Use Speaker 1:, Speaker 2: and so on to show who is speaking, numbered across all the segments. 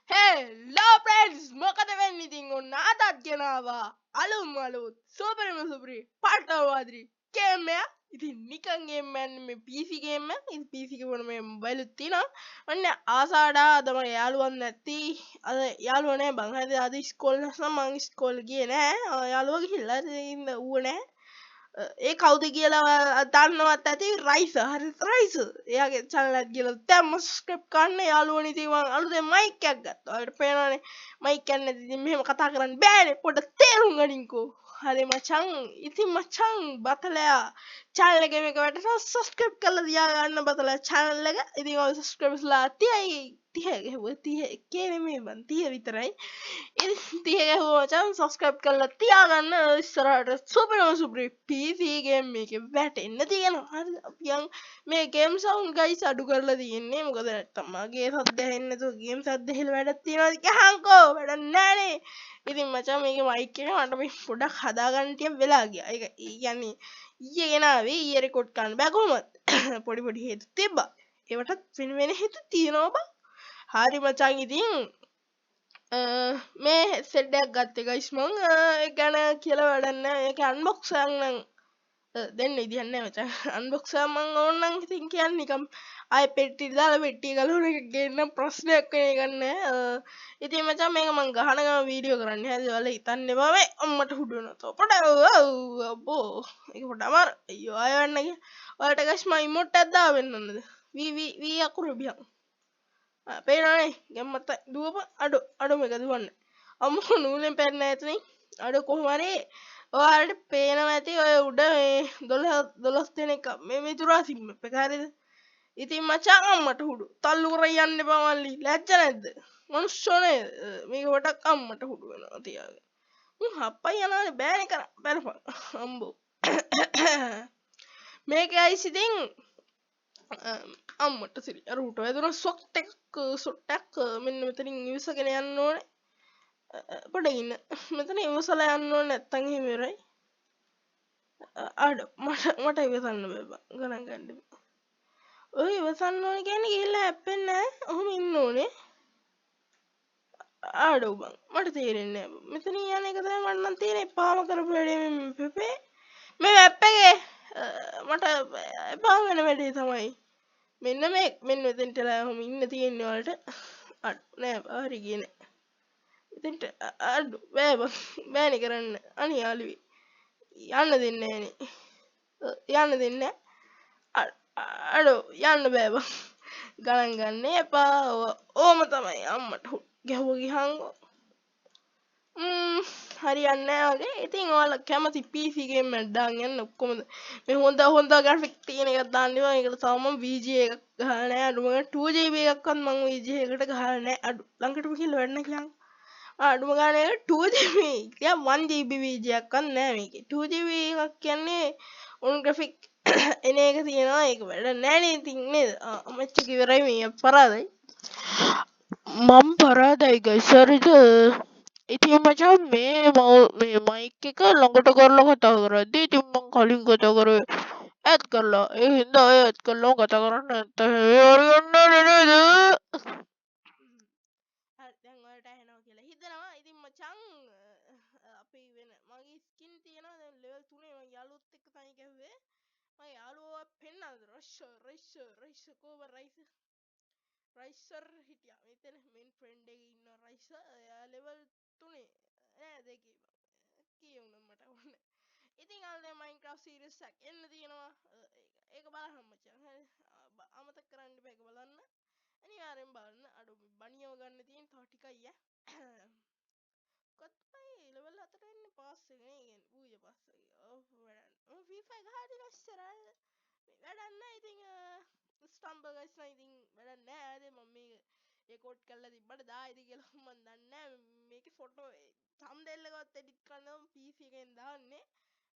Speaker 1: Hello friends! මොකද වෙන්නේ ඉතින් ඔන්න අදත් ගෙනාවා අලුත් සුපරම සුපරි පාටවාදිරි ගේම් එකක්. ඉතින් නිකන් ගේම් එකක් නෙමෙයි PC ගේම් එකක්. ඉතින් PC එක වල මේ මොබයිල් එකත් තියෙනවා. ඔන්න ආසාඩා අද මගේ යාළුවන් නැති. අද යාළුවා නෑ බං. අද ඉස්කෝලේ නැත්නම් මං ඉස්කෝලේ ගියේ නෑ. යාළුවා ගිහිල්ලා ඉතින් ඌව නෑ. ඒ කවුද කියලා දන්නවත් ඇති රයිස හරි රයිස එයාගේ චැනලත් කියලා දැම්ම ස්ක්‍රිප් කන්න යාළුවනි ඉතින් මං අලුතෙන් මයික් එකක් ගත්තා. ඔයාලට පේනවනේ මයික් එකක් නැති ඉතින් මෙහෙම කතා කරන්න බෑනේ පොඩ්ඩක් තේරුම් ගනින්කෝ. හරි මචං ඉතින් මචං බතලයා channel එකේ මේක වැටෙනවා subscribe කරලා තියාගන්න බතලයා channel එක. ඉතින් ඔය subscribersලා 30යි ගැහුවා 30 එකේ නෙමෙයි බං 30 විතරයි. ඉතින් 30 ගැහුවා මචං subscribe කරලා තියාගන්න ඉස්සරහට සුපරම සුපරි PC game එකේ වැටෙන්න තියෙනවා. හරිද? අපි යන් මේ game sound guys අඩු කරලා තියෙන්නේ. මොකද නැත්තම් මගේ සද්ද ඇහෙන්නේ නැතුව game සද්ද ඇහිලා වැඩක් තියනවාද කියහන්කෝ වැඩක් නැහනේ. ඉතින් මචං මේකේ mic එක මට මේ පොඩක් හදාගන්න ටික වෙලා ගියා. ඒක කියන්නේ ඊයේ ගෙනාවේ ඊයේ රෙකෝඩ් කරන්න බෑ කොහොමද? පොඩි හේතු තිබ්බා. ඒවටත් වෙන හේතු තියෙනවා බං. හරි මචං ඉතින් මේ හෙඩ්සෙට් එකක් ගත්තේ ගයිස් මං ඒක ගැන කියලා වැඩක් නැහැ. ඒක අන්බොක්ස් එකක් නම් දෙන්න විදියක් නැහැ මචං. අන්බොක්ස් එක මං ඕනනම් ඉතින් කියන්නේ නිකම් ආයේ පෙට්ටියට දාලා පෙට්ටිය ගලවන එක ගේන්න ප්‍රශ්නයක් වෙන එකක් නැහැ. ඉතින් මචං මේක මං ගහන ගම වීඩියෝ කරන්නේ. හරි ඔයාලා හිතන්න එපා මේ අම්මට හුඩු වෙනවා. පොඩ අබෝ ඒක පොඩ අමාරු. අයියෝ ආයෙ වෙන්න ගියා. ඔයාලට ගයිස් මං ඉමෝට් එකක් දාවෙන්නද? වී අකුරු බියන්. පේනවනේ ගැම්මත් දුවපන් අඩු මේක දුවන්නේ අම්මෝ නූලෙන් පැන්න ඇතුනේ අඩු කොහොම හරි ඔයාලට පේනවා ඇති ඔය උඩ මේ 12 දෙනෙක් මේ මිතුරා සිම් එක හරියද ඉතින් මචං අම්මට හුඩු තල්ලු කරන් යන්න එපා මල්ලි ලැජ්ජ නැද්ද මනුස්සෝනේ මේක වටක් අම්මට හුඩු වෙනවා තියාගෙන හප්පයි යනවානේ බෑනේ කරා බැලපන් අම්බෝ මේක අයිස් ඉතින් අම්මට සිරි අර උට වැදුන සොට්ටක් මෙන්න මෙතනින් ඉවසගෙන යන්න ඕනේ පොඩ ඉන්න මෙතන ඉවසලා යන්න ඕනේ නැත්තම් එහෙම ඉවරයි අඩ මට ඉවසන්න බෑ බං ගණන් ගන්න බෑ ඔය ඉවසන්න ඕනේ කියන්නේ ගිහිල්ලා හැප්පෙන්නේ නැහැ ඔහොම ඉන්න ඕනේ ආඩෝ බං මට තේරෙන්නේ නැහැ මෙතන යන එක තමයි මට නම් තේරෙන්නේ එපාම කරපු වැඩේ මේ පෙපේ මේ මැප් එකේ මට එපා වෙන වැඩේ තමයි මෙන්න මෙන්න මෙතෙන්ටලා ඔහොම ඉන්න තියෙන්නේ වලට අඩු නෑ හරි ගියේ නෑ මෙතෙන්ට අඩු බෑ බෑනේ කරන්න අනේ යාළුවි යන්න දෙන්නේ නෑනේ යන්න දෙන්නේ අඩු යන්න බෑ බං ගණන් ගන්න එපා ඕම තමයි අම්මට ගැහුව ගිහංගෝ හරියන්නේ නැහැ වගේ. ඉතින් ඔයාලා කැමති PC game එකක් දාන්න යන්න ඔක්කොම මේ හොඳ graphic තියෙන එකක් දාන්න ඉවා. ඒකට තව මම VGA එකක් ගහලා නැහැ. අඩුම ගානේ 2GB එකක්වත් මම VGA එකට ගහලා නැහැ. අඩු ළඟටම කියලා වැඩ කියන්. අඩුම ගානේ 2GB කිය 1GB VGA එකක්වත් නැහැ මේකේ. 2GB එකක් කියන්නේ උන් graphic එන එක තියෙනවා. ඒක වැඩ නැහැ නේ ඉතින් නේද? මැච් එක ඉවරයි මේ පරාදයි. මම පරාදයි ගයිස් හරිද? ඉතින් මචං මේ මයික් එක ළඟට කරලා කතා කරද්දි ඉතින් මං කලින් කතා කරේ ඇත් කරලා ඒ හින්දා ඔය ඇත් කරලා කතා කරන්න නැත්නම් මේ හරියන්නේ නේද? හරි දැන් ඔයාලට ඇහෙනවා කියලා හිතනවා. ඉතින් මචං අපි වෙන මගේ ස්කින් තියෙනවා දැන් ලෙවල් 3 මම යාළුවොත් එක්ක තනි ගැහුවේ. මම යාළුවා පෙන්නනද රයිස් කෝබ රයිසර් හිටියා. මෙතන මෙන් ෆ්‍රෙන්ඩ් එකේ ඉන්න රයිසර් එයා ලෙවල් 3 නෑ දෙකේ කියුණා මට ඕනේ. ඉතින් අල්ලේ මයින්ක්‍රාෆ්ට් සීරීස් එකක් එන්න තියෙනවා. ඒක බලන්න මචං. හරි. අමතක කරන්න බෑ ඒක බලන්න. අනිවාර්යෙන් බලන්න. අඩු බණියව ගන්න තියෙන තව ටිකයි ඈ. කොත්මයි ලෙවල් 4ට එන්නේ පාස් එක නේ කියන්නේ. පූජා පාස් එක. ඔව් වැඩක්. මම FIFA ගහලා ඉස්සරහ වැඩක් නෑ ඉතින් ස්ටම්බර් ගයිස් නම් ඉතින් වැඩක් නෑ ආදේ මම මේක රෙකෝඩ් කරලා තිබ්බට දායිද කියලා මම දන්නේ නෑ මේකේ ෆොටෝ තම්බ්නෙල් එකවත් එඩිට් කරන්න මම PC එකෙන් දාන්නේ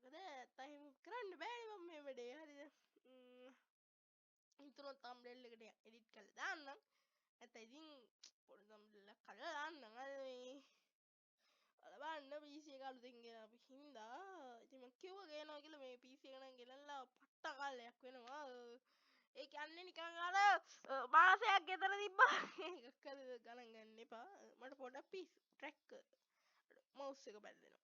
Speaker 1: මොකද ටයිම් කරන්න බෑනේ මම මේ වැඩේ හරිද ඉතුරු තම්බ්නෙල් එකට එඩිට් කරලා දාන්නම් නැත්නම් ඉතින් පොඩි තම්බ්නෙල් එකක් කරලා දාන්නම් අර මේ බලන්න PC එක අලුතෙන් ගෙනාපු හින්දා ඉතින් මම කිව්වා ගේනවා කියලා මේ PC එක නම් ගෙනල්ලා පට්ට කාලයක් වෙනවා ඒ කියන්නේ නිකන් අර මාසයක් ගෙදර තිබ්බා එකක් හරි ගණන් ගන්න එපා මට පොඩක් පිස්සු ට්‍රැක් මවුස් එක බැලදෙනවා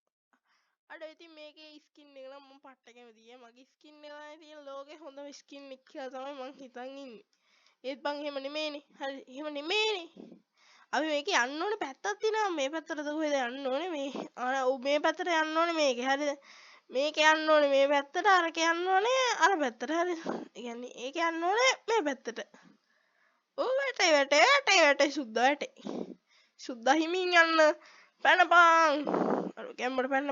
Speaker 1: අඩ ඉතින් මේකේ ස්කින් එක නම් මම පට්ට කැමතියි මගේ ස්කින් එක තියෙන ලෝකේ හොඳම ස්කින් එක කියලා තමයි මං හිතන් ඉන්නේ ඒත් බං එහෙම නෙමෙයිනේ හරි එහෙම නෙමෙයිනේ අපි මේකේ යන්න ඕනේ පැත්තක් තියෙනවා මේ පැත්තටද කොහෙද යන්න ඕනේ මේ මේ පැත්තට යන්න ඕනේ මේකේ හරිද මේක යන්න ඕනේ මේ පැත්තට අරක යන්න ඕනේ අර පැත්තට හරිද ඒ කියන්නේ ඒක යන්න ඕනේ මේ පැත්තට ඕ වැටේ සුද්දා හිමින් යන්න පැනපං ගැම්මට පැන්න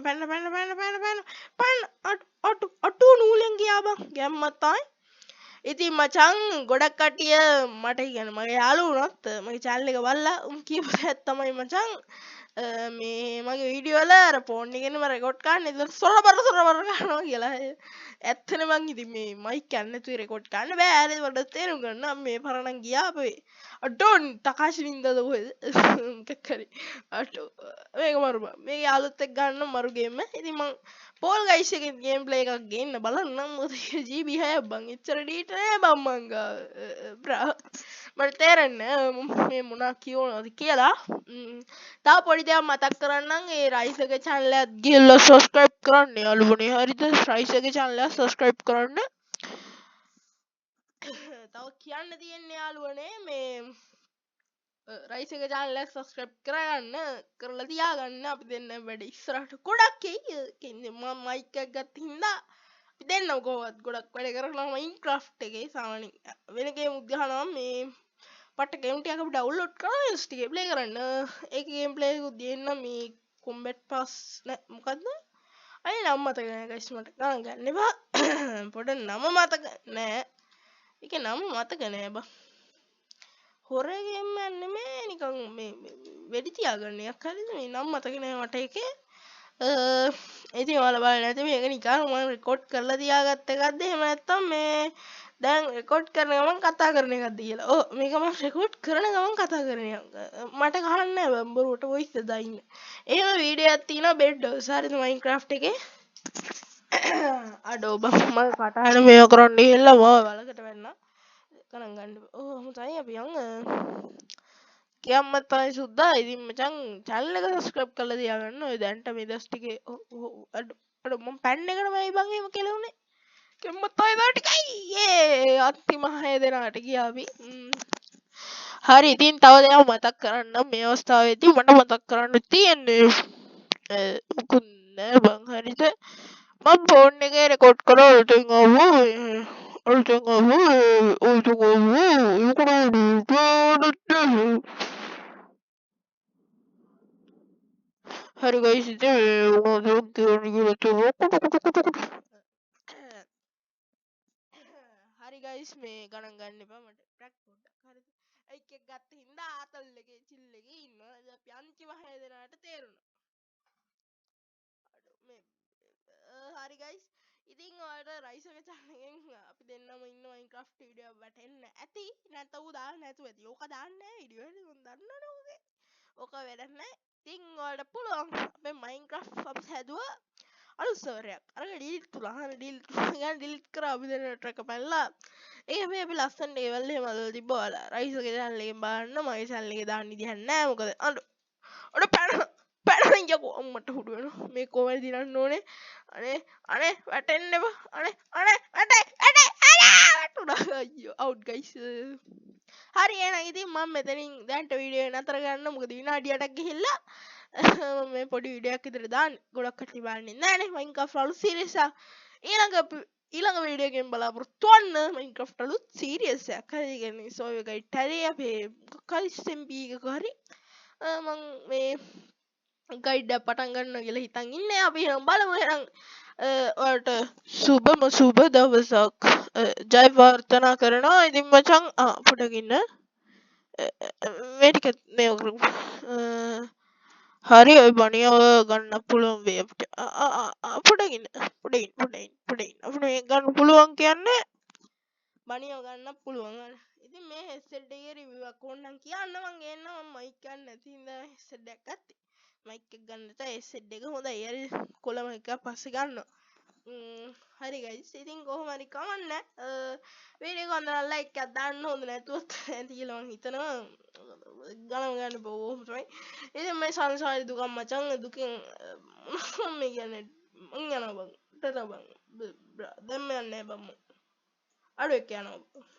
Speaker 1: අටු නූලෙන් ගියා බං ගැම්මත් තමයි ඉතින් මචං ගොඩක් කට්ටිය මට කියන මගේ යාළුවොත් මගේ channel එක බලලා උන් කියපු දෙයක් තමයි මචං මේ මගේ වීඩියෝ වල අර ෆෝන් එකෙන් මම රෙකෝඩ් කරන්නේ ඉතින් සොරබර කරනවා කියලා ඇත්තනේ මං ඉතින් මේ මයික් ගන්න නැතුව රෙකෝඩ් කරන්න බෑ හරිද මට තේරුම් ගන්න මේ පරණන් ගියා අපේ අඩෝන් තකාශි නින්දද කොහෙද මොකක් හරි අඩෝ මේක මරු බං මේක අලුත් එක්ක ගන්න මරු ගේම් ඉතින් මං පෝල් ගයිස් එකේ ගේම් ප්ලේ එකක් ගේන්න බලන්නම් මොකද GB 6ක් බං එච්චර ඩීට නෑ බං මං ගා බ්‍රා මට තේරෙන්නේ මේ මොනා කියනවද කියලා තව පොඩි දෙයක් මතක් කරන්නම් ඒ රයිස් එකේ channel එකත් ගිහලා subscribe කරන්න යාළුවනේ හරිද රයිස් එකේ channel එක subscribe කරන්න තව කියන්න තියෙන්නේ යාළුවනේ මේ රයිස් එකේ channel එක subscribe කරගන්න කරලා තියාගන්න අපි දෙන්න වැඩ ඉස්සරහට ගොඩක් එයි මම මයික් එකක් ගත්ත හින්දා අපි දෙන්නම කොහොමවත් ගොඩක් වැඩ කරලා Minecraft එකේ සාමාන්‍යයෙන් වෙන ගේම් ගහනවා මේ පට ගේම් ටිකක් අපි ඩවුන්ලෝඩ් කරලා ඉන්ස්ටි ගේ ප්ලේ කරන්න ඒක ගේම් ප්ලේ එකක් දෙන්න මේ කොම්බැට් පාස් නෑ මොකද්ද අය නම් මතක නෑ ගයිස් මට ගණන් ගන්න එපා පොඩ නම මතක නෑ ඒක නම මතක නෑ බං හොර ගේම් එකක් නෙමෙයි නිකන් මේ වෙඩි තියාගන්න එකක් හරිද මේ නම් මතක නෑ මට ඒකේ ඉතින් ඔයාලා බලන්න නැති මේක නිකන් මම රෙකෝඩ් කරලා තියාගත්ත එකක්ද එහෙම නැත්නම් මේ දැන් රෙකෝඩ් කරන ගමන් කතා කරන එකක්ද කියලා. ඔව් මේක මම රෙකෝඩ් කරන ගමන් කතා කරන එක. මට ගහන්න නෑ බම්බරුවට වොයිස් දාන්න. එහෙම වීඩියෝ එකක් තියෙනවා බෙඩ්ඩෝස් හරිද Minecraft එකේ. අඩෝ බං මම කටහඬ මේව කරන්න ගිහලා මම වලකට වැන්නා. ගණන් ගන්න. ඔව් හොඳයි අපි යන් කියම්මත් තමයි සුද්දා ඉතින් මචං channel එක subscribe කරලා තියාගන්න ඔය දැන්ට මේ දවස් ටිකේ අඩ මම පැන්න එකටමයි බං එහෙම කෙලුනේ කෙම්මත් තමයි දා ටිකයි යේ අන්තිම 6 දෙනාට ගියා අපි හරි ඉතින් තව දෙයක් මතක් කරන්න මේ අවස්ථාවේදී මට මතක් කරන්න තියෙන්නේ මුකුත් නෑ බං හරිද මම ෆෝන් එකේ රෙකෝඩ් කරලා උල්ටෙන් ආවා හරි ගයිස් ඉතින් මොකද කියන්නේ කියලා හරි ගයිස් මේ ගණන් ගන්න එපා මට ට්‍රැක් පොඩ්ඩක් හරිද ඒක එක ගත්ත හින්දා ආතල් එකේ චිල් එකේ ඉන්නවා අපි අන්තිම 6 දෙනාට තේරුණා අඩෝ මේ හරි ගයිස් ඉතින් ඔයාලට රයිස් එක channel එකෙන් අපි දෙන්නම ඉන්න Minecraft වීඩියෝ වැටෙන්න ඇති නැත්නම් ඌ දාන්න නැතුව ඇති ඕක දාන්නේ නැහැ වීඩියෝ එක මම දන්නවනේ ඕකේ ඕක වැඩක් නැහැ ඉතින් ඔයාලට පුළුවන් අපේ Minecraft අපි හැදුවා අලුත් සර්වරයක් අරක ඩිලීට් කළා හරිය ඩිලීට් ගන්න ඩිලීට් කරා අපි දෙන ට්‍රැක් පැනලා ඒක මේ අපි ලස්සන ලෙවල් එහෙම අදලා තිබ්බා ඔයාලා රයිස් එකේ channel එකෙන් බලන්න මගේ channel එකේ දාන්න විදිහක් නැහැ මොකද අඩ පැන යකෝ අම්මට හුඩු වෙනවා මේ කොහමද දිනන්න ඕනේ අනේ වැටෙන්න එපා අනේ වැටුණා අයියෝ අවුට් ගයිස් හරි එහෙනම් ඉතින් මම මෙතනින් දැන්ට වීඩියෝ නතර ගන්න මොකද විනාඩි 8ක් ගිහිල්ලා මේ පොඩි වීඩියෝ එකක් විතර දාන්න ගොඩක් කට්ටිය බලන්නේ නැහනේ Minecraft අලුත් සීරීස් එක ඊළඟ වීඩියෝ එකෙන් බලාපොරොත්තු වෙන්න Minecraft අලුත් සීරීස් එකක් හරි කියන්නේ සෝය ගයිඩ් හරි අපේ කලිස් SMP එකක හරි මම මේ ගයිඩ් එක පටන් ගන්න කියලා හිතන් ඉන්නේ අපි එහෙනම් බලමු එහෙනම් ඔයාලට සුබ දවසක් ජය ප්‍රාර්ථනා කරනවා ඉතින් මචං පොඩක් ඉන්න මේ ටික මේ හරි ඔය බණියව ගන්න පුළුවන් වේ අපිට පොඩක් ඉන්න අපිට මේ ගන්න පුළුවන් කියන්නේ බණියව ගන්න පුළුවන් ඉතින් මේ හෙඩ්සෙට් එකේ රිවිව් එකක් ඕනනම් කියන්න මං ගේන්න මම මයික් ගන්න නැති හින්දා හෙඩ්සෙට් එකක් ගත්තේ මයික් එක ගන්න නැත හෙඩ්සෙට් එක හොඳයි හරි කොළම එක පස්සේ ගන්නවා හරි ගයිස් ඉතින් කොහොම හරි කමන්න වීඩියෝ එක හොඳ ලයික් එකක් දාන්න හොඳ නැතුවත් ඇති කියලා මං හිතනවා ගණන් ගන්න බොහොම තමයි ඉතින් මේ සංසාරේ දුකක් මචං දුකෙන් මොනවද මේ කියන්නේ මං යනවා බං ටටා බං දැන් යන්නේ බං අඩුවෙක් යනවා